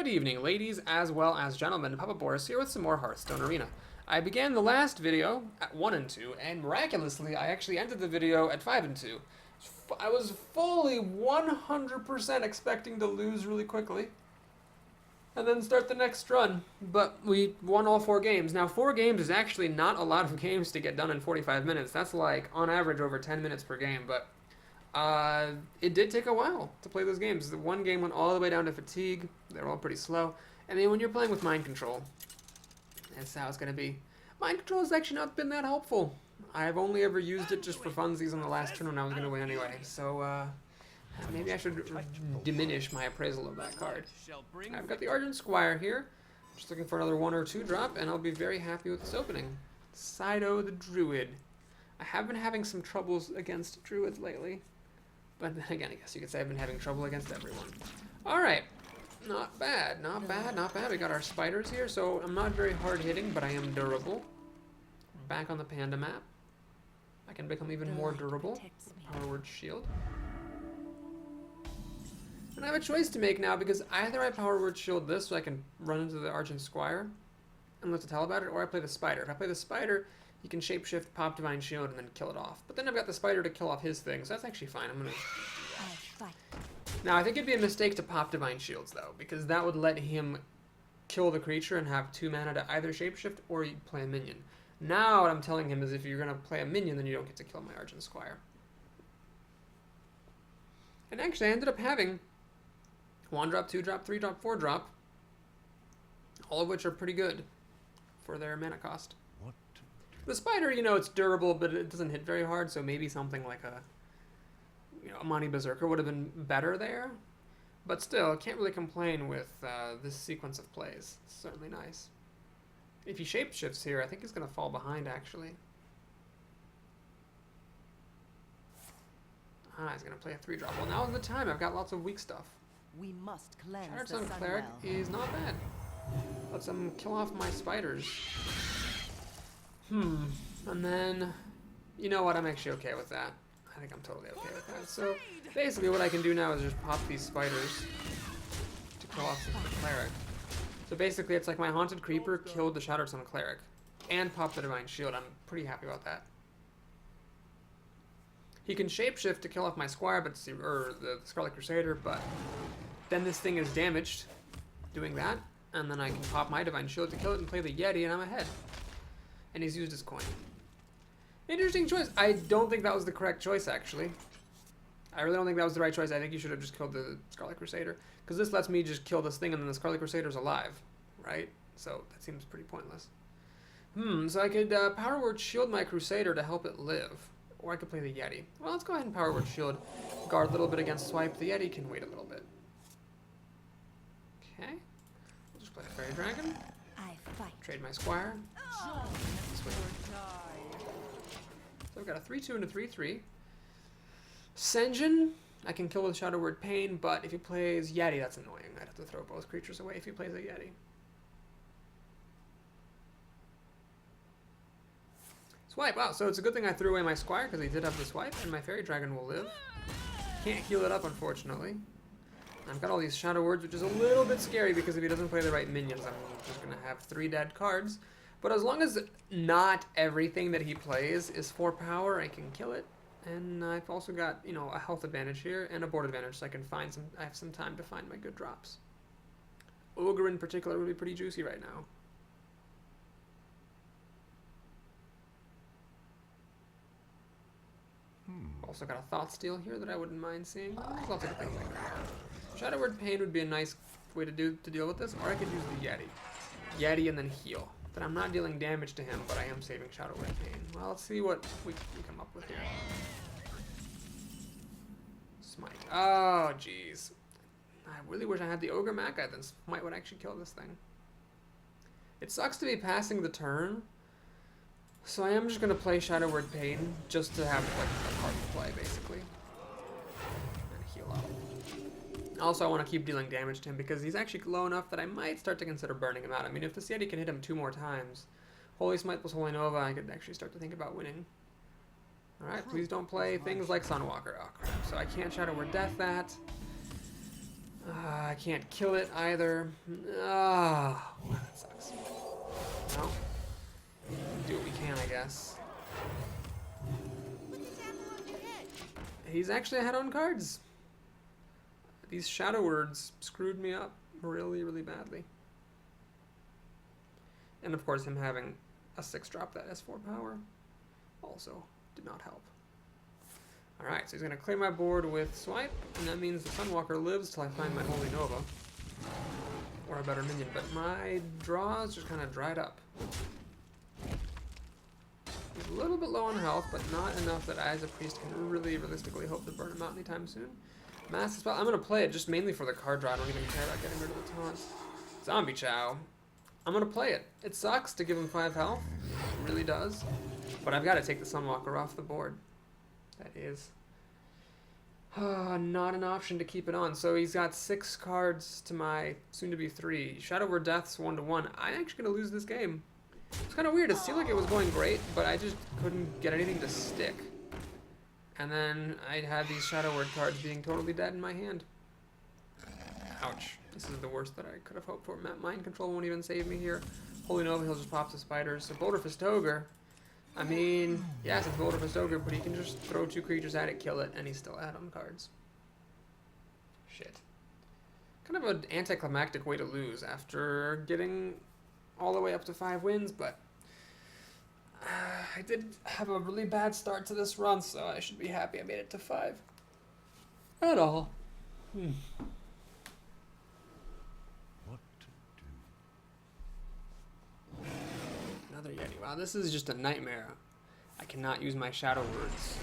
Good evening, ladies as well as gentlemen. Papa Boris here with some more Hearthstone Arena. I began the last video at 1 and 2, and miraculously, I actually ended the video at 5 and 2. I was fully 100% expecting to lose really quickly, and then start the next run, but we won all 4 games. Now, 4 games is actually not a lot of games to get done in 45 minutes. That's like, on average, over 10 minutes per game, but it did take a while to play those games. The one game went all the way down to fatigue. They're all pretty slow. And then when you're playing with mind control, that's how it's going to be. Mind control has actually not been that helpful. I've only ever used it just for funsies on the last turn when I was going to win anyway. So, maybe I should diminish my appraisal of that card. I've got the Argent Squire here. Just looking for another 1 or 2 drop, and I'll be very happy with this opening. Sido the Druid. I have been having some troubles against Druids lately. But then again, I guess you could say I've been having trouble against everyone. Alright. Not bad, not bad, not bad. We got our spiders here, so I'm not very hard hitting, but I am durable. Back on the panda map. I can become even more durable. Power Word Shield. And I have a choice to make now, because either I Power Word Shield this so I can run into the Argent Squire and let to tell about it, or I play the spider. If I play the spider, he can shapeshift, pop Divine Shield, and then kill it off. But then I've got the spider to kill off his thing, so that's actually fine. I'm gonna... Now, I think it'd be a mistake to pop Divine Shields, though, because that would let him kill the creature and have 2 mana to either shapeshift or you play a minion. Now, what I'm telling him is if you're gonna play a minion, then you don't get to kill my Argent Squire. And actually, I ended up having 1 drop, 2 drop, 3 drop, 4 drop, all of which are pretty good for their mana cost. The spider, you know, it's durable, but it doesn't hit very hard, so maybe something like a, you know, a Monty Berserker would have been better there. But still, can't really complain with this sequence of plays. It's certainly nice. If he shapeshifts here, I think he's going to fall behind, actually. He's going to play a 3-drop. Well, now's the time. I've got lots of weak stuff. We must cleanse Shattered the Sun sun Cleric well. is not bad. Lets him kill off my spiders. And then, you know what, I'm actually okay with that. I think I'm totally okay with that. So, basically what I can do now is just pop these spiders to kill off the cleric. So basically it's like my Haunted Creeper killed the Shattered Sun Cleric and popped the Divine Shield. I'm pretty happy about that. He can shapeshift to kill off my Squire, but or the Scarlet Crusader, but then this thing is damaged doing that, and then I can pop my Divine Shield to kill it and play the Yeti, and I'm ahead. And he's used his coin. Interesting choice. I don't think that was the correct choice, actually. I really don't think that was the right choice. I think you should have just killed the Scarlet Crusader. Because this lets me just kill this thing and then the Scarlet Crusader's alive. Right? So that seems pretty pointless. So I could Power Word Shield my Crusader to help it live. Or I could play the Yeti. Well, let's go ahead and Power Word Shield. Guard a little bit against swipe. The Yeti can wait a little bit. Okay. We'll just play a Fairy Dragon. Trade my Squire. So I've got a 3-2 and a 3-3. Senjin, I can kill with Shadow Word Pain, but if he plays Yeti, that's annoying. I'd have to throw both creatures away if he plays a Yeti. Swipe, wow, so it's a good thing I threw away my Squire, because he did have the swipe, and my Fairy Dragon will live. Can't heal it up, unfortunately. I've got all these Shadow Words, which is a little bit scary, because if he doesn't play the right minions, I'm just going to have 3 dead cards. But as long as not everything that he plays is 4 power, I can kill it. And I've also got, you know, a health advantage here and a board advantage, so I can find some. I have some time to find my good drops. Ogre in particular would be pretty juicy right now. Also got a Thought Steal here that I wouldn't mind seeing. There's lots of good things like that. Shadow Word Pain would be a nice way to deal with this, or I could use the Yeti. Yeti and then heal. But I'm not dealing damage to him, but I am saving Shadow Word Pain. Well, let's see what we come up with here. Smite. Oh, jeez. I really wish I had the Ogre Maka, then Smite would actually kill this thing. It sucks to be passing the turn, so I am just going to play Shadow Word Pain just to have like a card to play, basically. And heal up. Also, I want to keep dealing damage to him because he's actually low enough that I might start to consider burning him out. I mean, if the Yeti can hit him 2 more times, Holy Smite plus Holy Nova, I could actually start to think about winning. Alright, please don't play things like Sunwalker. Oh, crap. So I can't Shadow Word Death that. I can't kill it either. Ah, that sucks. Well, do what we can, I guess. He's actually ahead on cards. These shadow words screwed me up really, really badly. And of course, him having a 6-drop that S4 power also did not help. Alright, so he's going to clear my board with Swipe, and that means the Sunwalker lives till I find my Holy Nova. Or a better minion, but my draws just kind of dried up. He's a little bit low on health, but not enough that I as a priest can really realistically hope to burn him out anytime soon. Massive spell. I'm going to play it just mainly for the card draw. I don't even care about getting rid of the taunt. Zombie Chow. I'm going to play it. It sucks to give him 5 health. It really does. But I've got to take the Sunwalker off the board. That is not an option to keep it on. So he's got 6 cards to my soon-to-be 3. Shadow Word Death's 1-1. I'm actually going to lose this game. It's kind of weird. It seemed like it was going great, but I just couldn't get anything to stick. And then I had these Shadow Word cards being totally dead in my hand. Ouch. This is the worst that I could have hoped for. Mind Control won't even save me here. Holy Nova, he'll just pop the spiders. So Boulder Fist Ogre. I mean, yes, it's Boulder Fist Ogre, but he can just throw 2 creatures at it, kill it, and he's still ahead on cards. Shit. Kind of an anticlimactic way to lose after getting all the way up to 5 wins, but I did have a really bad start to this run, so I should be happy I made it to 5. At all. What to do? Another Yeti. Wow, this is just a nightmare. I cannot use my Shadow Words.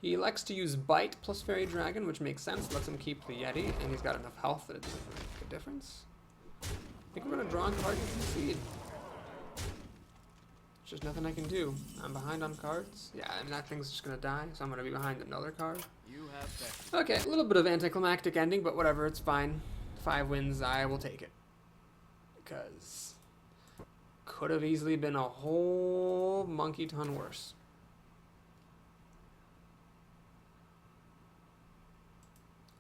He elects to use Bite plus Fairy Dragon, which makes sense. Lets him keep the Yeti, and he's got enough health that it doesn't really make a difference. I think we're going to draw a card and concede. There's just nothing I can do. I'm behind on cards. Yeah, and that thing's just going to die, so I'm going to be behind another card. You have that. Okay, a little bit of anticlimactic ending, but whatever, it's fine. 5 wins, I will take it. Because could have easily been a whole monkey ton worse.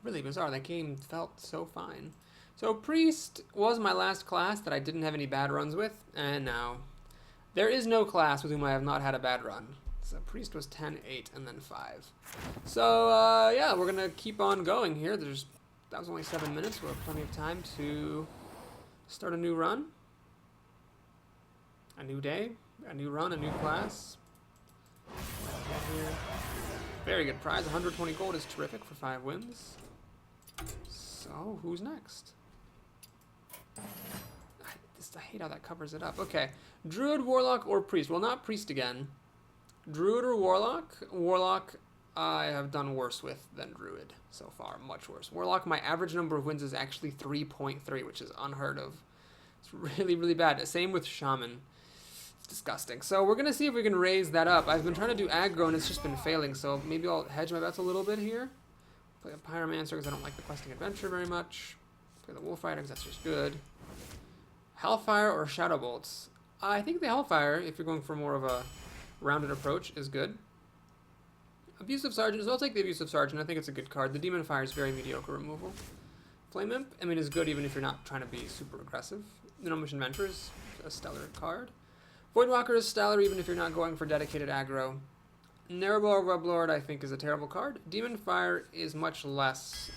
Really bizarre, that game felt so fine. So Priest was my last class that I didn't have any bad runs with, and now there is no class with whom I have not had a bad run. So Priest was 10, 8, and then 5. So yeah, we're gonna keep on going here. That was only 7 minutes. We'll have plenty of time to start a new run, a new day, a new run, a new class. Very good prize. 120 gold is terrific for 5 wins. So who's next? I hate how that covers it up. Okay, Druid, Warlock, or Priest. Well, not Priest again. Druid or Warlock? Warlock I have done worse with than Druid so far. Much worse. Warlock, my average number of wins is actually 3.3, which is unheard of. It's really, really bad. Same with Shaman. It's disgusting. So we're going to see if we can raise that up. I've been trying to do aggro, and it's just been failing, so maybe I'll hedge my bets a little bit here. Play a Pyromancer because I don't like the Questing Adventure very much. Play the Wolf Rider because that's just good. Hellfire or Shadow Bolts? I think the Hellfire, if you're going for more of a rounded approach, is good. Abusive Sergeant, so I'll take the Abusive Sergeant. I think it's a good card. The Demon Fire is very mediocre removal. Flame Imp, I mean, is good even if you're not trying to be super aggressive. The Gnomish Inventor is a stellar card. Voidwalker is stellar even if you're not going for dedicated aggro. Narrowbow Weblord, I think, is a terrible card. Demon Fire is much less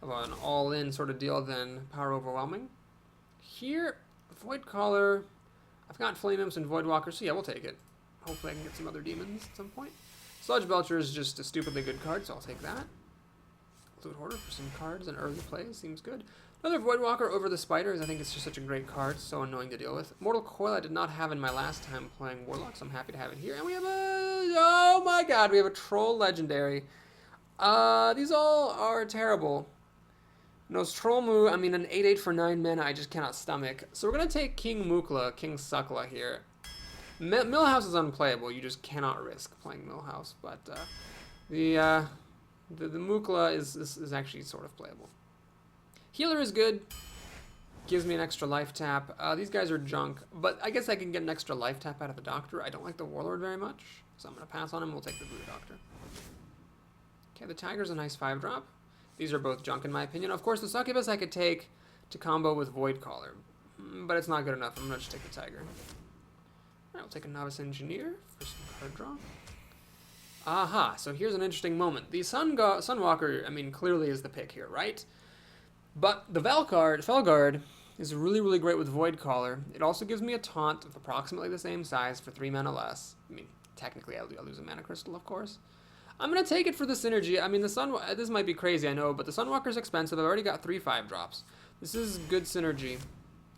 of an all-in sort of deal than Power Overwhelming. Here, Void Caller, I've got Flame Imps and Voidwalker, so yeah, we'll take it. Hopefully I can get some other demons at some point. Sludge Belcher is just a stupidly good card, so I'll take that. Loot Hoarder for some cards and early plays, seems good. Another Voidwalker over the Spiders, I think it's just such a great card, so annoying to deal with. Mortal Coil I did not have in my last time playing Warlock, so I'm happy to have it here. And we have oh my god, we have a Troll Legendary. These all are terrible. Nostromo, I mean, an 8/8 for 9 mana, I just cannot stomach. So we're going to take King Mukla, King Sukla here. Millhouse is unplayable, you just cannot risk playing Millhouse, but the Mukla is actually sort of playable. Healer is good, gives me an extra life tap. These guys are junk, but I guess I can get an extra life tap out of the Doctor. I don't like the Warlord very much, so I'm going to pass on him. We'll take the Voodoo Doctor. Okay, the Tiger's a nice 5-drop. These are both junk in my opinion. Of course, the Succubus I could take to combo with Void Caller, but it's not good enough. I'm gonna just take the Tiger. Alright, we'll take a Novice Engineer for some card draw. Aha, so here's an interesting moment. The Sunwalker, I mean, clearly is the pick here, right? But the Felguard is really, really great with Void Caller. It also gives me a taunt of approximately the same size for 3 mana less. I mean, technically I'll lose a mana crystal, of course. I'm going to take it for the synergy. I mean, this might be crazy, I know, but the Sunwalker's expensive. I've already got 3 5-drops. This is good synergy.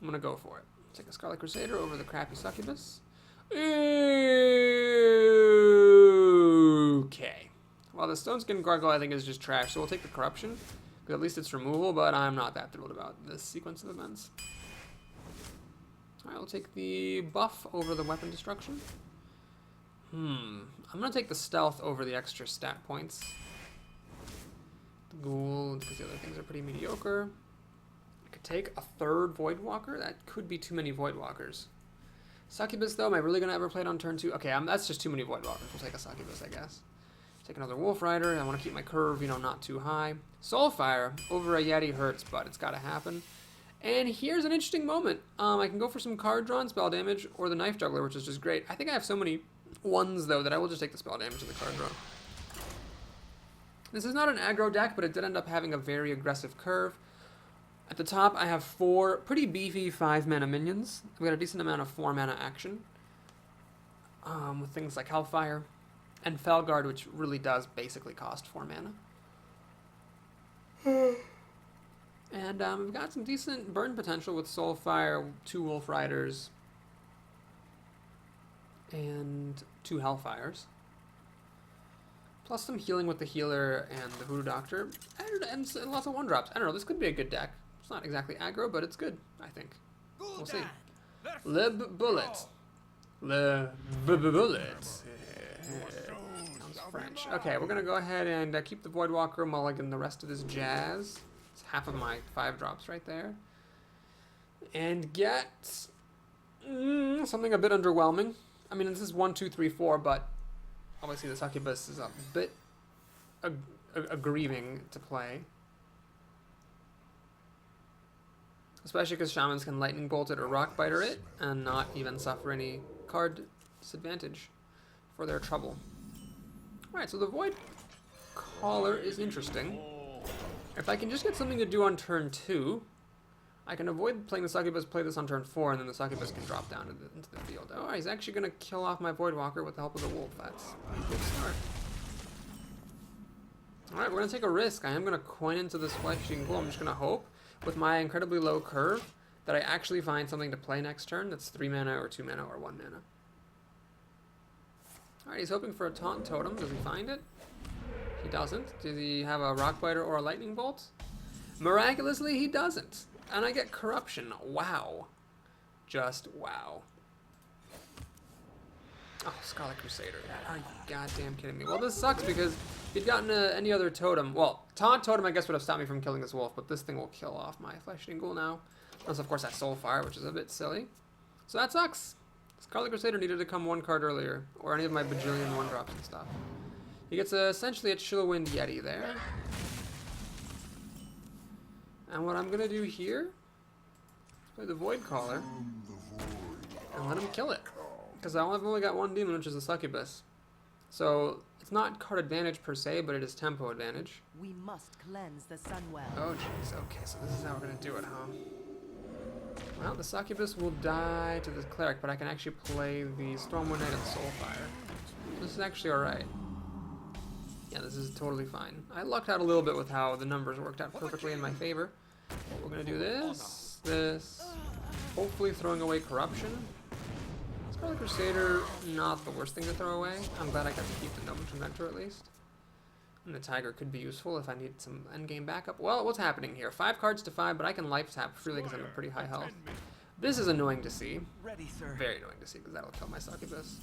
I'm going to go for it. Take a Scarlet Crusader over the crappy Succubus. Okay. Well, the Stoneskin Gargoyle I think is just trash, so we'll take the Corruption. Because at least it's removal, but I'm not that thrilled about this sequence of events. Alright, we'll take the buff over the Weapon Destruction. I'm going to take the Stealth over the extra stat points. The Ghoul, because the other things are pretty mediocre. I could take a 3rd Voidwalker. That could be too many Voidwalkers. Succubus, though, am I really going to ever play it on turn 2? Okay, that's just too many Voidwalkers. We'll take a Succubus, I guess. Take another Wolf Rider. I want to keep my curve, you know, not too high. Soulfire over a Yeti hurts, but it's got to happen. And here's an interesting moment. I can go for some card draw and spell damage, or the Knife Juggler, which is just great. I think I have so many ones, though, that I will just take the spell damage and the card draw. This is not an aggro deck, but it did end up having a very aggressive curve. At the top, I have 4 pretty beefy 5-mana minions. I've got a decent amount of 4-mana action. With things like Hellfire and Felguard, which really does basically cost 4 mana. And we've got some decent burn potential with Soulfire, 2 Wolf Riders, and 2 Hellfires. Plus some healing with the Healer and the Voodoo Doctor, and lots of 1-drops. I don't know, this could be a good deck. It's not exactly aggro, but it's good, I think. We'll see. Lib Bullet. Lib Bullet. Sounds French. Okay, we're going to go ahead and keep the Voidwalker, mulligan the rest of this jazz. It's half of my 5-drops right there. And get something a bit underwhelming. I mean, this is 1, 2, 3, 4, but obviously the Succubus is a bit grieving to play. Especially because Shamans can Lightning Bolt it or Rock Biter it, and not even suffer any card disadvantage for their trouble. Alright, so the Void Caller is interesting. If I can just get something to do on turn 2, I can avoid playing the Succubus, play this on turn 4, and then the Succubus can drop down into the field. Oh, he's actually going to kill off my Voidwalker with the help of the Wolf. That's a good start. Alright, we're going to take a risk. I am going to coin into this Flesh-Eating Ghoul. I'm just going to hope, with my incredibly low curve, that I actually find something to play next turn that's 3 mana or 2 mana or 1 mana. Alright, he's hoping for a Taunt Totem. Does he find it? He doesn't. Does he have a Rock Biter or a Lightning Bolt? Miraculously, he doesn't. And I get Corruption. Wow. Just wow. Oh, Scarlet Crusader. Are you goddamn kidding me? Well, this sucks because if he'd gotten any other totem... Well, Taunt Totem, I guess, would have stopped me from killing this wolf, but this thing will kill off my Flesh-Eating Ghoul now. Unless, of course, I Soulfire, which is a bit silly. So that sucks. Scarlet Crusader needed to come 1 card earlier, or any of my bajillion 1-drops and stuff. He gets essentially a Chillwind Yeti there. And what I'm going to do here is play the Void Caller and let him kill it. Because I've only got 1 demon, which is a Succubus. So it's not card advantage per se, but it is tempo advantage. We must cleanse the Sunwell. Oh jeez, okay, so this is how we're going to do it, huh? Well, the Succubus will die to the Cleric, but I can actually play the Stormwind Knight and Soulfire. This is actually alright. Yeah, this is totally fine. I lucked out a little bit with how the numbers worked out perfectly in my favor. We're going to do this, hopefully throwing away Corruption. Scarlet Crusader, not the worst thing to throw away. I'm glad I got to keep the Gnomish Inventor at least. And the Tiger could be useful if I need some endgame backup. Well, what's happening here? 5 cards to 5, but I can life tap freely because I'm at pretty high health. This is annoying to see. Ready, sir. Very annoying to see because that'll kill my Succubus.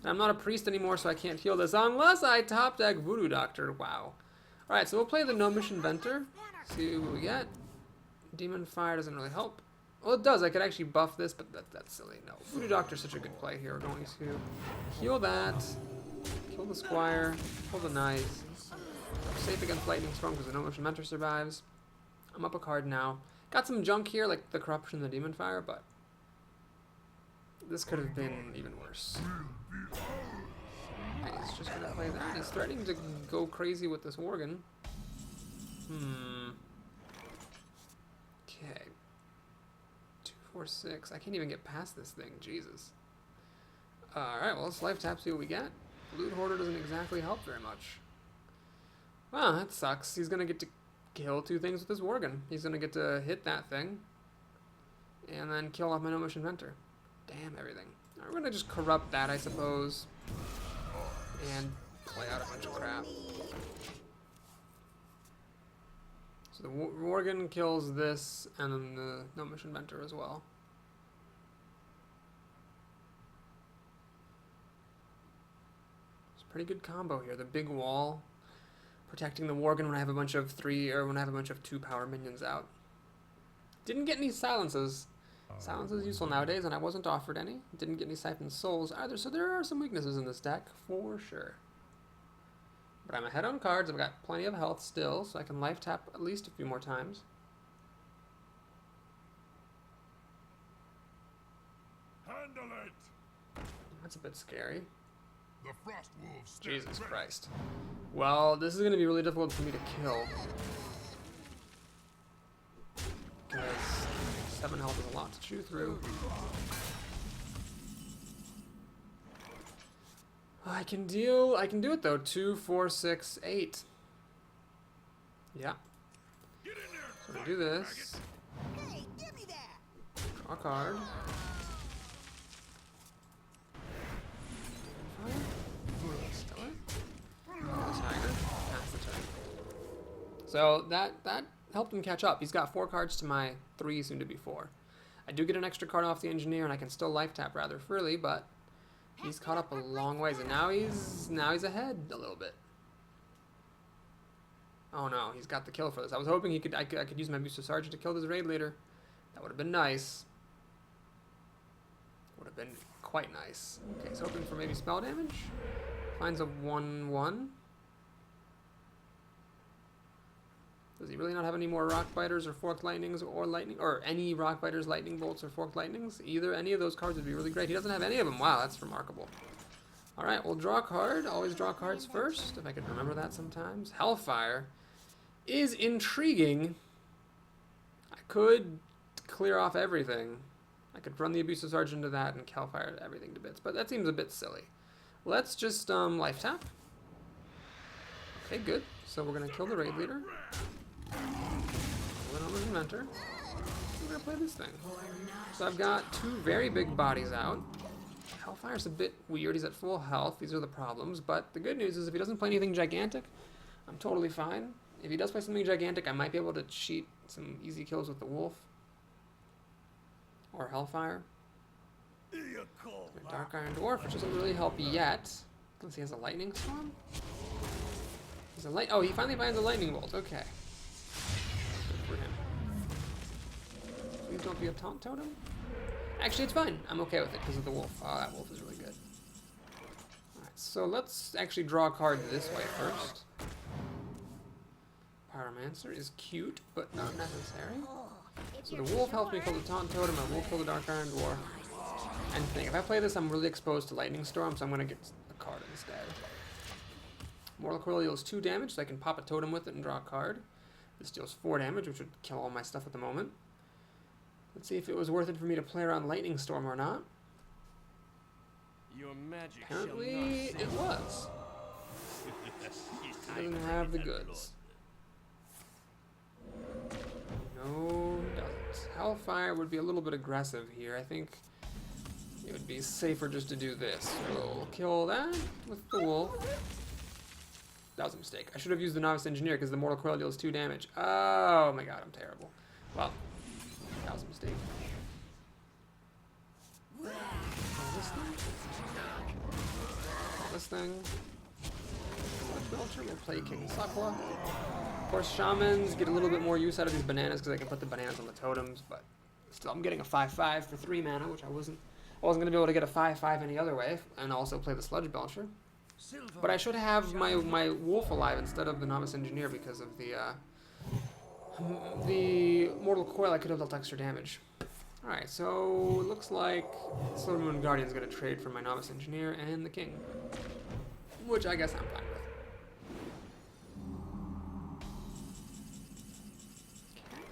And I'm not a priest anymore, so I can't heal this unless I top deck Voodoo Doctor. Wow. Alright, so we'll play the Gnomish Inventor. See what we get. Demon Fire doesn't really help. Well, it does. I could actually buff this, but that's silly. No. Voodoo Doctor's such a good play here. We're going to heal that. Kill the Squire. Kill the Knight. I'm safe against Lightning Storm because the No Motion Mentor survives. I'm up a card now. Got some junk here, like the Corruption and the Demon Fire, but this could have been even worse. He's just gonna play that. He's threatening to go crazy with this Worgen. Okay. 2, 4, 6. I can't even get past this thing. Jesus. Alright, well, let's life tap, see what we get. Loot Hoarder doesn't exactly help very much. Well, that sucks. He's gonna get to kill 2 things with his Worgen. He's gonna get to hit that thing. And then kill off my No Motion Mentor. Damn everything. Alright, we're gonna just corrupt that, I suppose. And play out a bunch of crap. So the Worgen kills this, and then the No Motion Mentor as well. It's a pretty good combo here. The big wall, protecting the Worgen when I have a bunch of 3 or when I have a bunch of 2 power minions out. Didn't get any silences. Silence is useful nowadays, and I wasn't offered any. Didn't get any Siphon Souls either, so there are some weaknesses in this deck, for sure. But I'm ahead on cards. I've got plenty of health still, so I can life tap at least a few more times. Handle it. That's a bit scary. The frost wolves. Jesus Christ. Well, this is going to be really difficult for me to kill. Because 7 health is a lot to chew through. I can do it though. 2, 4, 6, 8. Yeah. So we're gonna do this. Hey, give me that. Draw a card. Still it. Tiger. Pass the turn. So that helped him catch up. He's got 4 cards to my 3, soon to be 4. I do get an extra card off the Engineer, and I can still life tap rather freely, but he's caught up a long ways, and now he's ahead a little bit. Oh no, he's got the kill for this. I was hoping I could use my Booster Sergeant to kill this raid leader. That would have been nice. Would have been quite nice. Okay, he's hoping for maybe spell damage. Finds a 1/1. Does he really not have any more Rock Biters or Forked Lightnings or any Rock Biters, Lightning Bolts, or Forked Lightnings? Any of those cards would be really great. He doesn't have any of them. Wow, that's remarkable. Alright, we'll draw a card. Always draw cards first, if I could remember that sometimes. Hellfire is intriguing. I could clear off everything. I could run the Abusive Sergeant into that and Hellfire everything to bits, but that seems a bit silly. Let's just life tap. Okay, good. So we're going to kill the raid leader. Mentor. We're gonna play this thing. So I've got 2 very big bodies out. Hellfire's a bit weird. He's at full health. These are the problems. But the good news is if he doesn't play anything gigantic, I'm totally fine. If he does play something gigantic, I might be able to cheat some easy kills with the wolf. Or Hellfire. Dark Iron Dwarf, which doesn't really help yet. Unless he has a Lightning Storm. Oh, he finally finds a Lightning Bolt. Okay. For him. Please don't be a taunt totem. Actually, it's fine. I'm okay with it because of the wolf. Oh, that wolf is really good. Alright, so let's actually draw a card this way first. Pyromancer is cute, but not necessary. So the wolf helps me kill the taunt totem, I will kill the Dark Iron Dwarf. And think, if I play this, I'm really exposed to Lightning Storm, so I'm going to get a card instead. Mortal Coil deals 2 damage, so I can pop a totem with it and draw a card. This deals 4 damage, which would kill all my stuff at the moment. Let's see if it was worth it for me to play around Lightning Storm or not. Your magic Apparently, it was. It doesn't have the goods. No, it doesn't. Hellfire would be a little bit aggressive here. I think it would be safer just to do this. We'll kill that with the wolf. That was a mistake. I should have used the Novice Engineer because the Mortal Coil deals 2 damage. Oh my god, I'm terrible. Well, that was a mistake. This thing. Belcher will play King Sakwa. Of course, Shamans get a little bit more use out of these bananas because I can put the bananas on the totems, but still, I'm getting a 5/5 for 3 mana, which I wasn't going to be able to get a 5/5 any other way, and also play the Sludge Belcher. Silver. But I should have my wolf alive instead of the novice engineer because of the mortal coil. I could have dealt extra damage. Alright, so it looks like Silver Moon Guardian's going to trade for my novice engineer and the king, which I guess I'm fine with.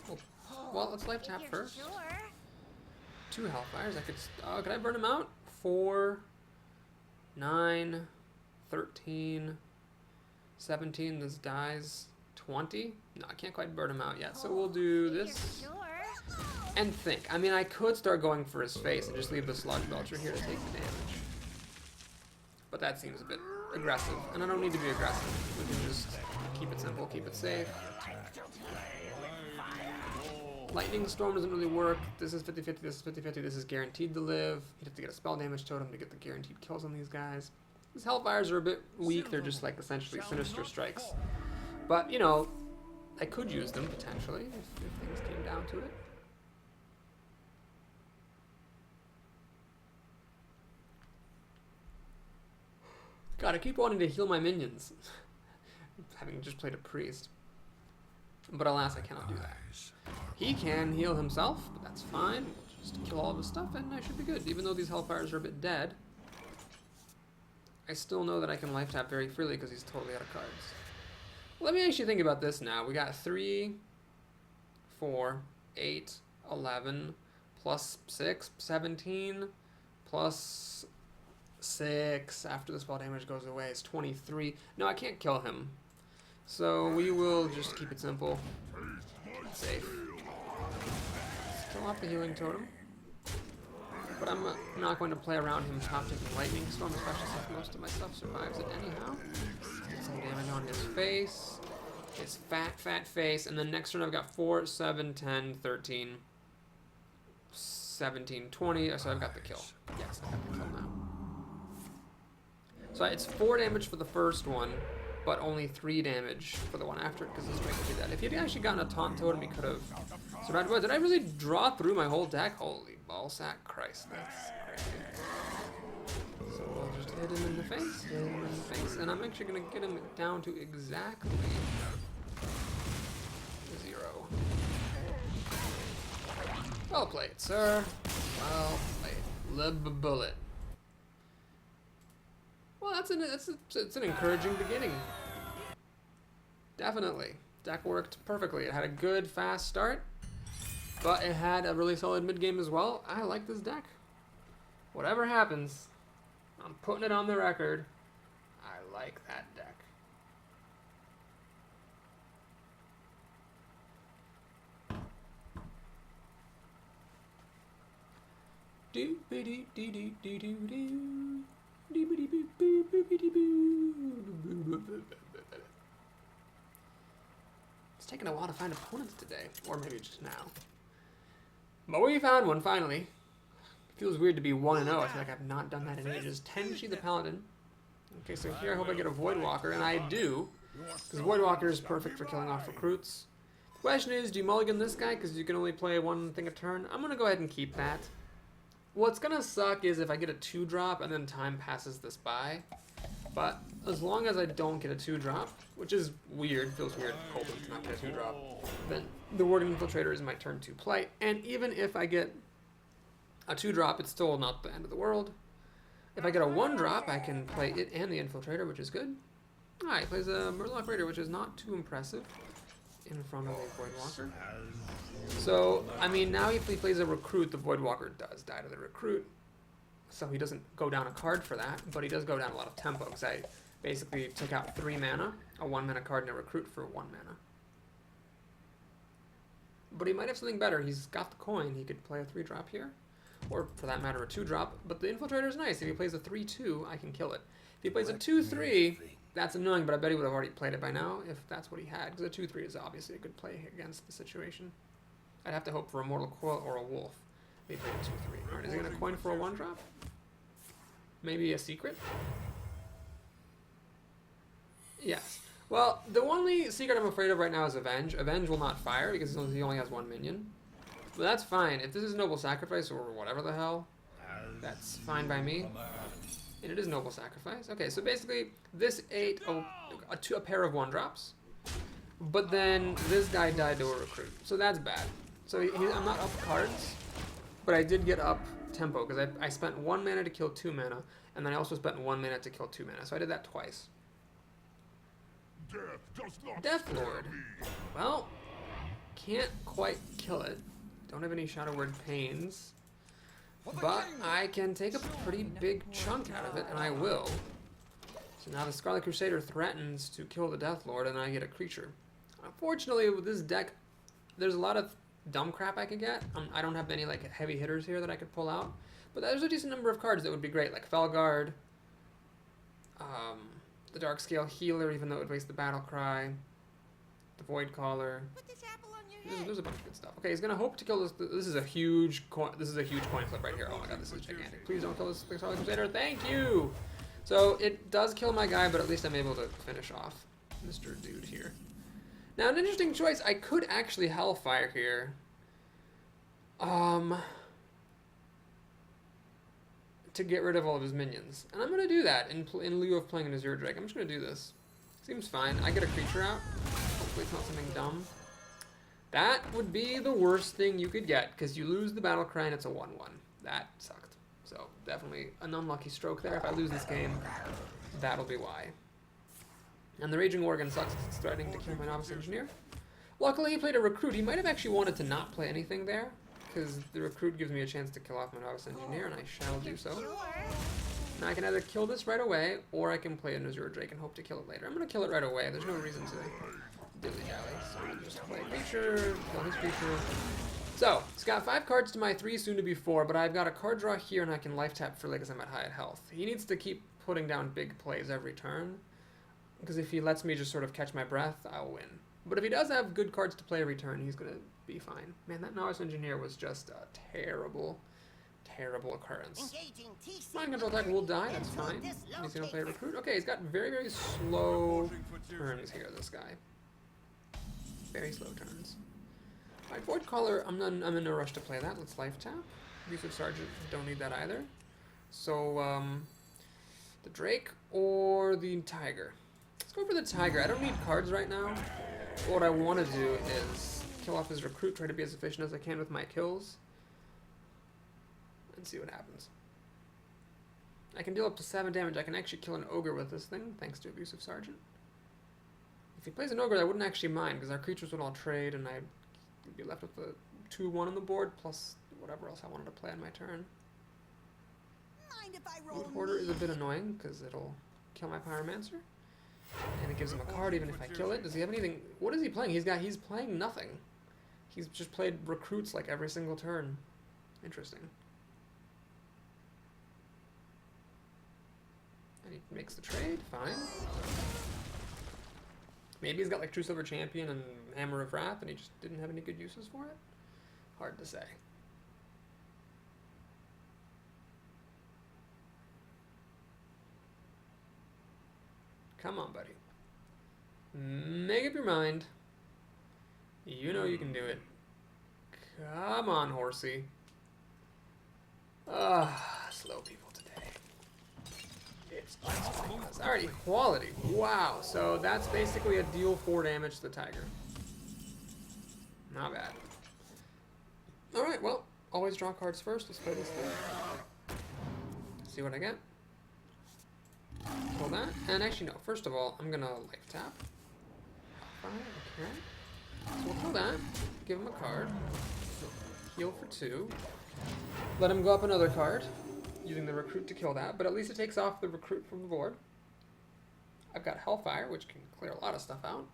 Okay, well, let's life tap first. Sure. 2 Hellfires. I could. Can I burn them out? 4, 9, 13, 17. This dies. 20. No, I can't quite burn him out yet. So we'll do this. Sure. And think. I mean, I could start going for his face and just leave the Sludge Belcher here to take the damage. But that seems a bit aggressive. And I don't need to be aggressive. We can just keep it simple, keep it safe. Lightning Storm doesn't really work. This is 50-50, this is 50-50, this is guaranteed to live. You'd have to get a spell damage totem to get the guaranteed kills on these guys. These Hellfires are a bit weak. They're just like essentially Sinister Strikes. But, you know, I could use them potentially if things came down to it. God, I keep wanting to heal my minions. Having just played a priest. But alas, I cannot do that. He can heal himself, but that's fine. We'll just kill all of his stuff and I should be good. Even though these Hellfires are a bit dead, I still know that I can life tap very freely because he's totally out of cards. Let me actually think about this now. We got 3, 4, 8, 11, plus 6, 17, plus 6 after the spell damage goes away. It's 23. No, I can't kill him. So we will just keep it simple. Safe. Still off the healing totem. But I'm not going to play around him top taking Lightning Storm, especially since most of my stuff survives it anyhow. Get some damage on his face. His fat face. And then next turn I've got 4, 7, 10, 13, 17, 20. So I've got the kill. Yes, I got the kill now. So it's 4 damage for the first one, but only 3 damage for the one after it, because the strike would be dead. If he'd actually gotten a taunt totem, he could have survived. But did I really draw through my whole deck? Holy ballsack Christ, that's crazy. So we'll just hit him in the face, and I'm actually going to get him down to exactly 0. Well played, sir. Well played. Bullet. Well, it's an encouraging beginning. Definitely. Deck worked perfectly. It had a good, fast start, but it had a really solid mid-game as well. I like this deck. Whatever happens, I'm putting it on the record. I like that deck. Do be do do do do do do. It's taken a while to find opponents today, or maybe just now. But we found one finally. It feels weird to be 1-0. I feel like I've not done that in ages. Tenji the Paladin. Okay, so here I hope I get a Voidwalker, and I do, because Voidwalker is perfect for killing off recruits. The question is, do you mulligan this guy because you can only play one thing a turn? I'm gonna go ahead and keep that. What's gonna suck is if I get a 2-drop and then time passes this by. But as long as I don't get a 2-drop, which is weird, feels weird, hoping to not get a 2-drop, then the Worgen Infiltrator is my turn 2 play. And even if I get a 2-drop, it's still not the end of the world. If I get a 1-drop, I can play it and the Infiltrator, which is good. Alright, plays a Murloc Raider, which is not too impressive, in front of a Voidwalker. So, I mean, now if he plays a recruit, the Voidwalker does die to the recruit. So he doesn't go down a card for that, but he does go down a lot of tempo, because I basically took out 3 mana, a 1-mana card, and a recruit for 1 mana. But he might have something better. He's got the coin. He could play a 3-drop here, or for that matter, a 2-drop. But the Infiltrator is nice. If he plays a 3-2, I can kill it. If he plays a 2-3, that's annoying, but I bet he would have already played it by now if that's what he had, because a 2-3 is obviously a good play against the situation. I'd have to hope for a Mortal Coil or a Wolf. They played a 2-3. Alright, is he going to coin for a 1-drop? Maybe a secret? Yes. Well, the only secret I'm afraid of right now is Avenge. Avenge will not fire because he only has 1 minion. But that's fine. If this is Noble Sacrifice or whatever the hell, that's fine by me. And it is Noble Sacrifice. Okay, so basically, this ate a pair of 1-drops. But then this guy died to a recruit. So that's bad. So I'm not up cards, but I did get up tempo, because I spent 1 mana to kill 2 mana, and then I also spent 1 mana to kill 2 mana. So I did that twice. Death does not Death spare Lord. me. Well, can't quite kill it. Don't have any Shadow Word Pains. But I can take a pretty big chunk out of it, and I will. So now the Scarlet Crusader threatens to kill the Death Lord, and I get a creature. Unfortunately, with this deck, there's a lot of dumb crap I could get. I don't have any like heavy hitters here that I could pull out. But there's a decent number of cards that would be great, like Felguard, the Darkscale Healer, even though it would waste the Battle Cry, the Void Caller. Put this apple on your head. There's a bunch of good stuff. Okay, he's gonna hope to kill this. This is a huge coin. This is a huge coin flip right here. Oh my god, this is gigantic. Please don't kill this Scarlet Crusader. Thank you. So it does kill my guy, but at least I'm able to finish off Mr. Dude here. Now an interesting choice. I could actually Hellfire here. To get rid of all of his minions, and I'm gonna do that in lieu of playing an Azure Drake. I'm just gonna do this. Seems fine. I get a creature out. Hopefully it's not something dumb. That would be the worst thing you could get, because you lose the Battle Cry and it's a 1/1. That sucked. So definitely an unlucky stroke there. If I lose this game, that'll be why. And the Raging Worgen sucks because it's threatening to kill my Novice Engineer. Luckily he played a Recruit. He might have actually wanted to not play anything there, because the Recruit gives me a chance to kill off my Novice Engineer, and I shall do so. Now I can either kill this right away, or I can play an Azure Drake and hope to kill it later. I'm going to kill it right away. There's no reason to dilly-dally. So I'm gonna just play a creature, kill his creature. So, he's got 5 cards to my 3, soon to be 4, but I've got a card draw here, and I can life tap freely because I'm at high health. He needs to keep putting down big plays every turn, because if he lets me just sort of catch my breath, I'll win. But if he does have good cards to play every turn, he's going to be fine. Man, that Novice Engineer was just a terrible, terrible occurrence. Mind Control Attack will die, that's fine. He's going to play a Recruit. Okay, he's got very, very slow turns here, this guy. Very slow turns. Alright, Void Caller, I'm in no rush to play that. Let's life tap. Abusive Sergeant, don't need that either. So, the Drake or the Tiger? Let's go for the Tiger. I don't need cards right now. What I want to do is kill off his Recruit, try to be as efficient as I can with my kills, and see what happens. I can deal up to 7 damage. I can actually kill an Ogre with this thing, thanks to Abusive Sergeant. If he plays an Ogre, I wouldn't actually mind, because our creatures would all trade, and I'd be left with the 2/1 on the board, plus whatever else I wanted to play on my turn. Mind if I roll Root Hoarder is a bit annoying, because it'll kill my Pyromancer. And it gives him a card even if I kill it. Does he have anything? What is he playing? He's playing nothing. He's just played Recruits like every single turn. Interesting. And he makes the trade, fine. Maybe he's got like True Silver Champion and Hammer of Wrath and he just didn't have any good uses for it? Hard to say. Come on, buddy. Make up your mind. You know you can do it. Come on, horsey. Slow people today. It's just ridiculous. Alright, equality. Wow, so that's basically a deal 4 damage to the Tiger. Not bad. Alright, well, always draw cards first. Let's play this thing. See what I get. Kill that. And actually, no. First of all, I'm going to life tap. Fine, okay. So we'll kill that. Give him a card. Heal for 2. Let him go up another card. Using the Recruit to kill that. But at least it takes off the Recruit from the board. I've got Hellfire, which can clear a lot of stuff out.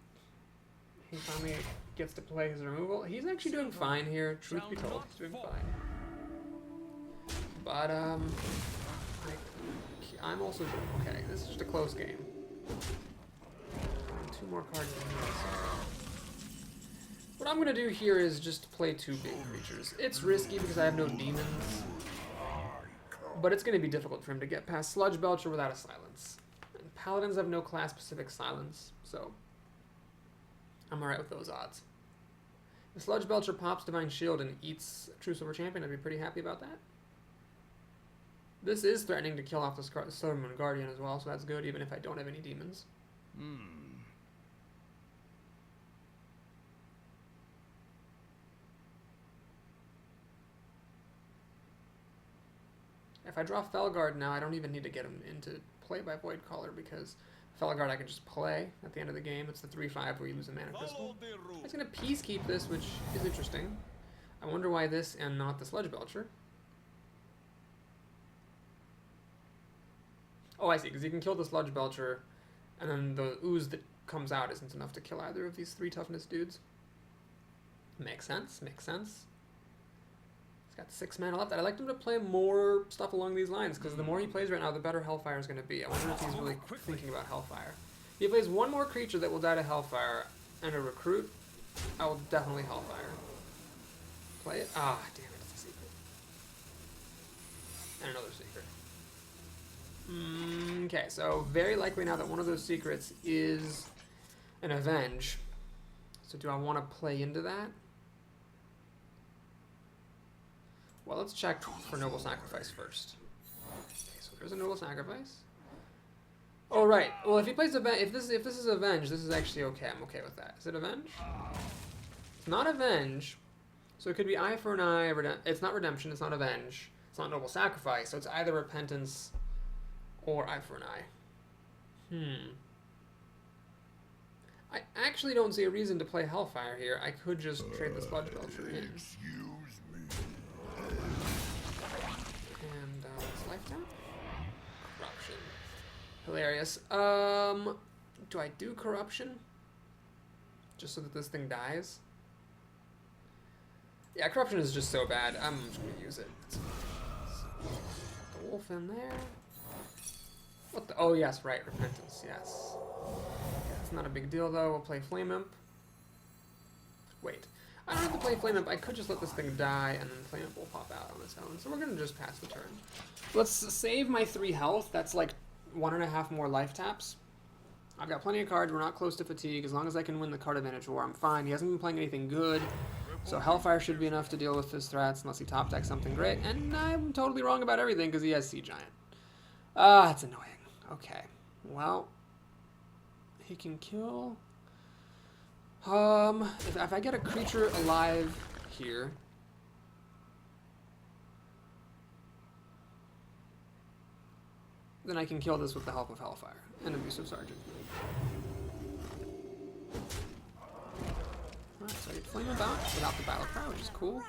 He finally gets to play his removal. He's actually doing fine here. Truth be told, he's doing fine. But, I'm also doing okay. This is just a close game. 2 more cards in here. What I'm going to do here is just play 2 big creatures. It's risky because I have no demons. But it's going to be difficult for him to get past Sludge Belcher without a silence. And Paladins have no class-specific silence, so I'm alright with those odds. If Sludge Belcher pops Divine Shield and eats True Silver Champion, I'd be pretty happy about that. This is threatening to kill off the Silvermoon Guardian as well, so that's good, even if I don't have any demons. If I draw Felguard now, I don't even need to get him into play by Voidcaller, because Felguard I can just play at the end of the game. It's the 3/5 where you lose a mana crystal. I'm just going to Peacekeep this, which is interesting. I wonder why this and not the Sludge Belcher. Oh, I see, because you can kill the Sludge Belcher, and then the ooze that comes out isn't enough to kill either of these 3 toughness dudes. Makes sense, makes sense. He's got 6 mana left. I'd like him to play more stuff along these lines, because the more he plays right now, the better Hellfire is going to be. I wonder if he's really thinking about Hellfire. If he plays one more creature that will die to Hellfire and a recruit, I will definitely Hellfire. Play it? Ah, damn it, it's a secret. And another secret. Okay, so very likely now that one of those secrets is an Avenge. So do I want to play into that? Well, let's check for Noble Sacrifice first. Okay, so there's a Noble Sacrifice. Oh, right. Well, if he plays if this is Avenge, this is actually okay. I'm okay with that. Is it Avenge? It's not Avenge. So it could be Eye for an Eye. It's not Redemption. It's not Avenge. It's not Noble Sacrifice. So it's either Repentance or Eye for an Eye. I actually don't see a reason to play Hellfire here. I could just trade the Sludge Belcher in. And what's Lifetime? Corruption. Hilarious. Do I do Corruption? Just so that this thing dies? Yeah, Corruption is just so bad. I'm just gonna use it. The wolf in there. What the? Oh yes, right. Repentance. Yes. Yeah, it's not a big deal though. We'll play Flame Imp. Wait. I don't have to play Flame Imp. I could just let this thing die, and then Flame Imp will pop out on its own. So we're gonna just pass the turn. Let's save my 3 health. That's like 1.5 more life taps. I've got plenty of cards. We're not close to fatigue. As long as I can win the card advantage war, I'm fine. He hasn't been playing anything good. So Hellfire should be enough to deal with his threats, unless he top decks something great. And I'm totally wrong about everything, because he has Sea Giant. Ah, it's annoying. Okay. Well, he can kill... if I get a creature alive here... then I can kill this with the help of Hellfire and Abusive Sergeant. Alright, so I get Flame about without the Battle Cry, which is cool.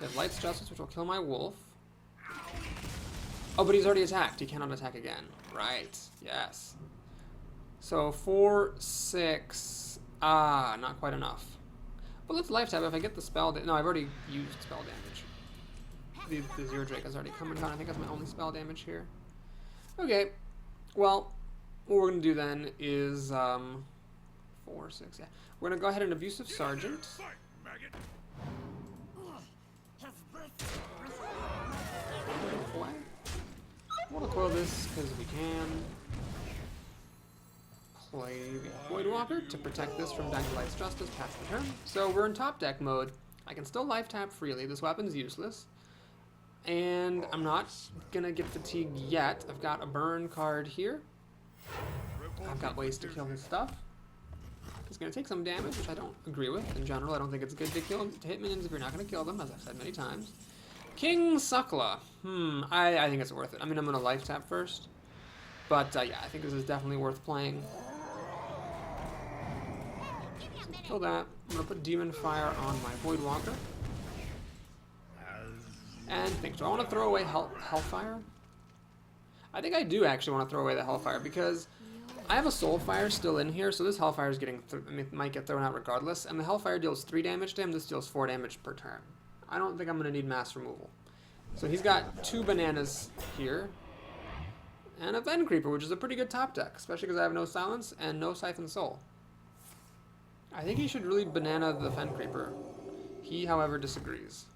I have Light's Justice, which will kill my wolf. Oh, but he's already attacked. He cannot attack again. Right. Yes. So 4, 6. Ah, not quite enough. But let's life tap if I get the spell. No, I've already used spell damage. The Zero Drake has already come and gone. I think that's my only spell damage here. Okay. Well, what we're going to do then is 4, 6. Yeah. We're going to go ahead and Abusive Sergeant. We'll coil this because we can. Play the Voidwalker to protect this from Dagger Light's Justice past the turn. So we're in top deck mode. I can still life tap freely. This weapon's useless. And I'm not gonna get fatigued yet. I've got a burn card here. I've got ways to kill his stuff. He's gonna take some damage, which I don't agree with. In general, I don't think it's good to hit minions if you're not gonna kill them, as I've said many times. King Suckla. I think it's worth it. I mean, I'm gonna life tap first. But yeah, I think this is definitely worth playing. Kill that. I'm gonna put Demon Fire on my Voidwalker. And think, do I want to throw away Hellfire? I think I do actually want to throw away the Hellfire because I have a Soulfire still in here, so this Hellfire is getting, might get thrown out regardless. And the Hellfire deals 3 damage to him. This deals 4 damage per turn. I don't think I'm gonna need mass removal. So he's got 2 bananas here. And a Ven Creeper, which is a pretty good top deck, especially because I have no Silence and no Siphon Soul. I think he should really banana the Fen Creeper. He, however, disagrees.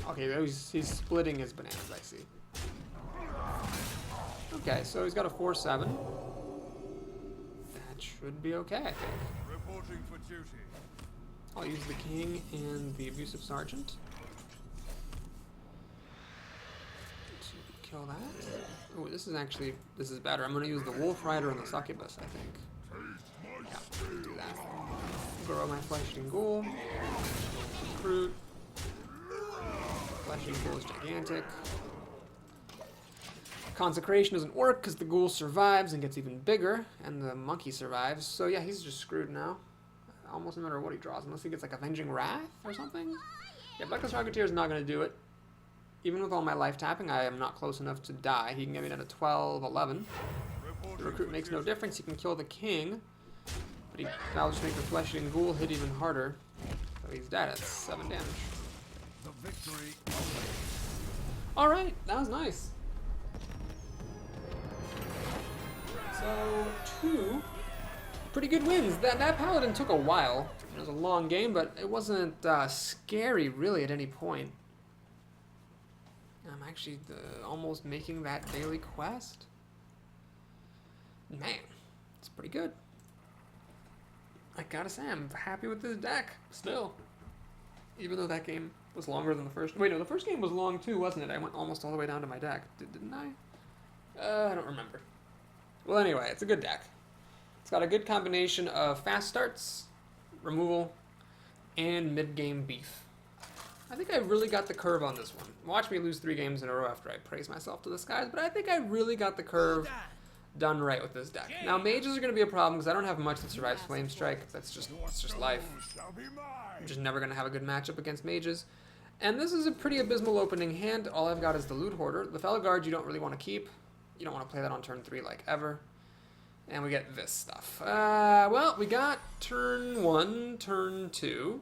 Okay, he's splitting his bananas, I see. Okay, so he's got a 4/7. That should be okay, I think. Reporting for duty. I'll use the King and the Abusive Sergeant to kill that. Oh, this is better. I'm gonna use the Wolf Rider and the Succubus, I think. Yeah, do that. Grow my Flesh-Eating Ghoul. Recruit. Flesh-Eating Ghoul is gigantic. Consecration doesn't work because the ghoul survives and gets even bigger, and the monkey survives. So yeah, he's just screwed now. Almost no matter what he draws, unless he gets like Avenging Wrath or something. Yeah, Blacklist Rocketeer is not going to do it. Even with all my life tapping, I am not close enough to die. He can get me down to 12, 11. The recruit makes no difference. He can kill the king, but that'll just make the Flesh-Eating Ghoul hit even harder. So he's dead at 7 damage. The victory. Alright, that was nice. So, 2 pretty good wins. That Paladin took a while. It was a long game, but it wasn't scary really at any point. I'm actually almost making that daily quest. Man, it's pretty good. I gotta say, I'm happy with this deck still. Even though that game was longer than the first. Wait, no, the first game was long too, wasn't it? I went almost all the way down to my deck, didn't I? I don't remember. Well, anyway, it's a good deck. It's got a good combination of fast starts, removal, and mid-game beef. I think I really got the curve on this one. Watch me lose 3 games in a row after I praise myself to the skies, but I think I really got the curve done right with this deck. Now, mages are going to be a problem because I don't have much that survives Flame Strike. It's just life. I'm just never going to have a good matchup against mages. And this is a pretty abysmal opening hand. All I've got is the Loot Hoarder. The Fellow Guard you don't really want to keep. You don't want to play that on turn 3 like ever. And we get this stuff. Well, we got turn 1, turn 2.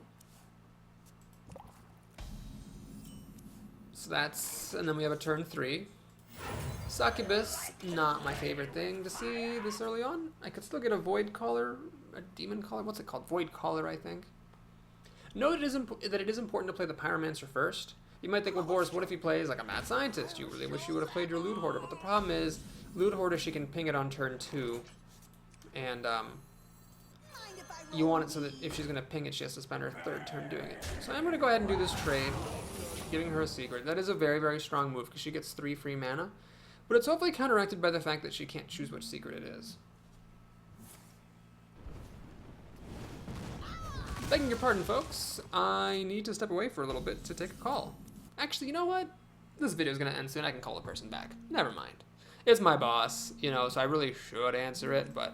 So that's, and then we have a turn 3. Succubus, not my favorite thing to see this early on. I could still get a Void Caller, a Demon Caller, what's it called? Void Caller, I think. Note that it is important to play the Pyromancer first. You might think, well, Boris, what if he plays like a Mad Scientist? You really wish you would have played your Loot Hoarder. But the problem is, Loot Hoarder, she can ping it on turn 2. And, you want it so that if she's going to ping it, she has to spend her 3rd turn doing it. So I'm going to go ahead and do this trade, giving her a secret. That is a very, very strong move, because she gets 3 free mana. But it's hopefully counteracted by the fact that she can't choose which secret it is. Begging your pardon, folks. I need to step away for a little bit to take a call. Actually, you know what? This video is going to end soon. I can call the person back. Never mind. It's my boss, you know, so I really should answer it, but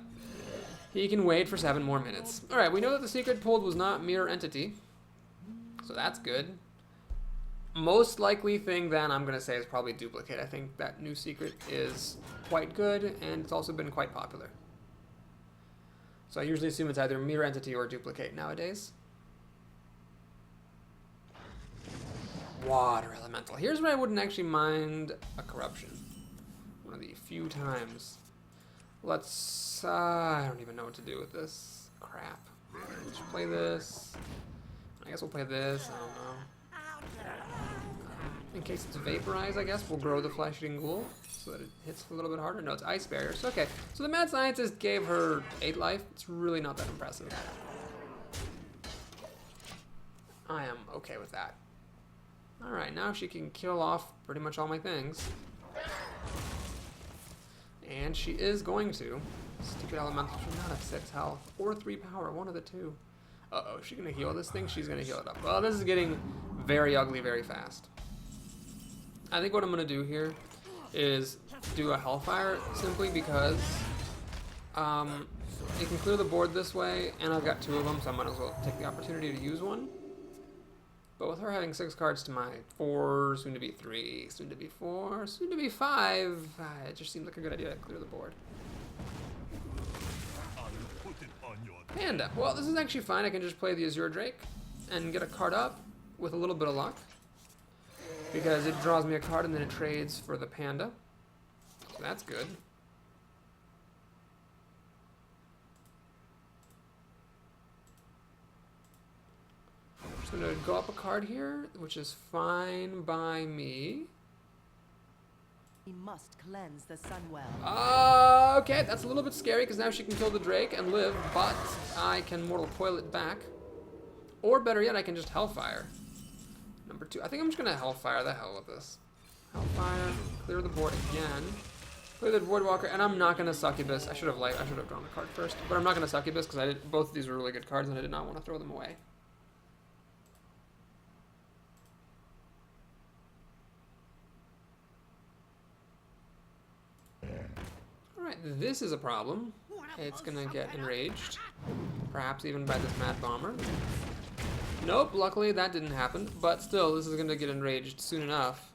he can wait for 7 more minutes. Alright, we know that the secret pulled was not Mirror Entity, so that's good. Most likely thing then I'm going to say is probably Duplicate. I think that new secret is quite good, and it's also been quite popular. So I usually assume it's either Mirror Entity or Duplicate nowadays. Water Elemental. Here's where I wouldn't actually mind a Corruption. One of the few times. Let's, I don't even know what to do with this. Crap. Let's play this. I guess we'll play this, I don't know. In case it's Vaporize, I guess, we'll grow the Flesh-Eating Ghoul so that it hits a little bit harder. No, it's Ice Barrier. So, okay. So the Mad Scientist gave her 8 life. It's really not that impressive. I am okay with that. Alright, now she can kill off pretty much all my things. And she is going to. Stupid Elemental should not have 6 health. Or 3 power, one of the two. Uh-oh, is she going to heal this thing? She's going to heal it up. Well, this is getting very ugly very fast. I think what I'm going to do here is do a Hellfire simply because it can clear the board this way, and I've got 2 of them, so I might as well take the opportunity to use one. But with her having 6 cards to my 4, soon to be 3, soon to be 4, soon to be 5, it just seems like a good idea to clear the board. Panda. Well, this is actually fine. I can just play the Azure Drake and get a card up with a little bit of luck. Because it draws me a card and then it trades for the Panda. So that's good. I'm just going to go up a card here, which is fine by me. We must cleanse the Sunwell. Okay, that's a little bit scary because now she can kill the Drake and live, but I can Mortal Coil it back. Or better yet, I can just Hellfire. Number 2. I think I'm just going to Hellfire the hell with this. Hellfire. Clear the board again. Clear the Voidwalker, and I'm not gonna Succubus. I should have drawn a card first, but I'm not gonna Succubus because both of these were really good cards, and I did not want to throw them away. Alright, this is a problem. It's gonna get enraged. Perhaps even by this Mad Bomber. Nope, luckily that didn't happen. But still, this is gonna get enraged soon enough.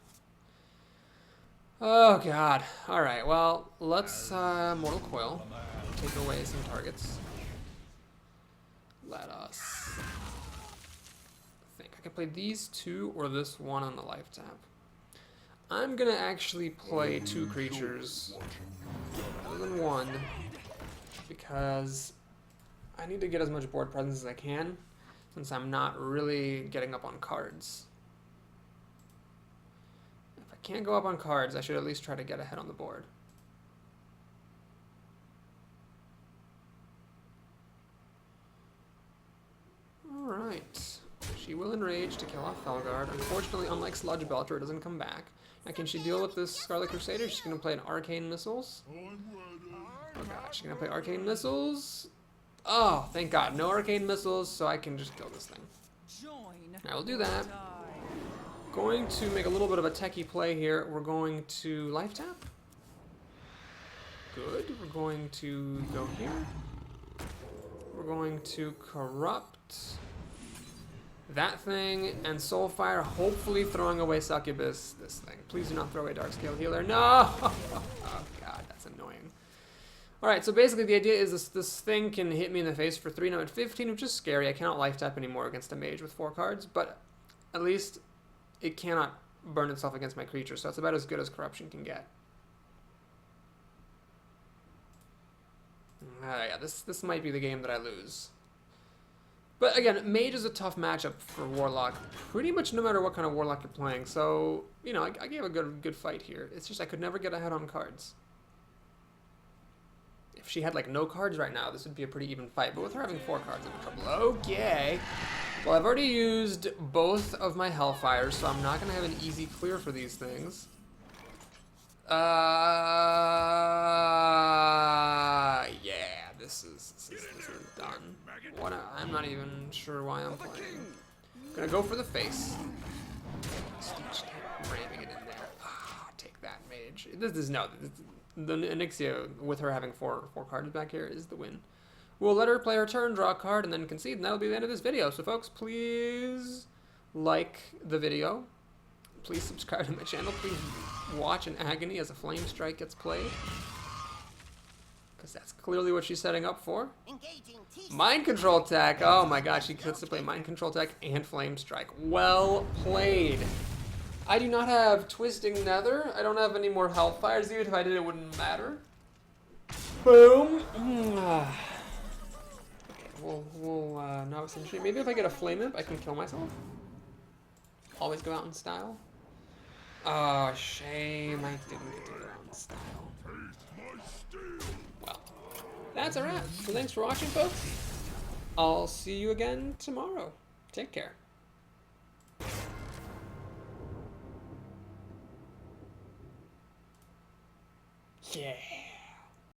Oh god. Alright, well, let's Mortal Coil. Take away some targets. Let us think. I can play these two or this one on the life tap. I'm gonna actually play two creatures rather than one because I need to get as much board presence as I can since I'm not really getting up on cards. If I can't go up on cards, I should at least try to get ahead on the board. Alright. She will enrage to kill off Felguard. Unfortunately, unlike Sludge Belcher, it doesn't come back. Now, can she deal with this Scarlet Crusader? She's going to play an Arcane Missiles. Oh god, she's going to play Arcane Missiles. Oh, thank god. No Arcane Missiles, so I can just kill this thing. I will do that. Going to make a little bit of a techie play here. We're going to Life Tap. Good. We're going to go here. We're going to Corrupt that thing and Soulfire, hopefully throwing away Succubus. This thing. Please do not throw away Darkscale Healer. No! Oh god, that's annoying. Alright, so basically the idea is this thing can hit me in the face for 3 and I'm at 15, which is scary. I cannot life tap anymore against a mage with 4 cards, but at least it cannot burn itself against my creature, so that's about as good as Corruption can get. Yeah, this might be the game that I lose. But again, Mage is a tough matchup for Warlock, pretty much no matter what kind of Warlock you're playing. So, you know, I gave a good fight here. It's just I could never get ahead on cards. If she had, like, no cards right now, this would be a pretty even fight. But with her having 4 cards, I'm in trouble. Okay. Well, I've already used both of my Hellfires, so I'm not going to have an easy clear for these things. Yeah, this is done. I'm not even sure why I'm playing. I'm gonna go for the face. Ramming it in there. Ah, take that, Mage. The Onyxia, with her having four cards back here, is the win. We'll let her play her turn, draw a card, and then concede, and that'll be the end of this video. So, folks, please like the video. Please subscribe to my channel. Please watch in agony as a Flame Strike gets played. Because that's clearly what she's setting up for. Mind Control attack. Oh my gosh, she gets to play Mind Control attack and Flame Strike. Well played. I do not have Twisting Nether. I don't have any more Hellfires. Even if I did, it wouldn't matter. Boom. Okay, we'll Novice Initiate. Maybe if I get a Flame Imp, I can kill myself. Always go out in style. Oh, shame I didn't get to go out in style. Well, that's a wrap. So thanks for watching, folks. I'll see you again tomorrow. Take care. Yeah.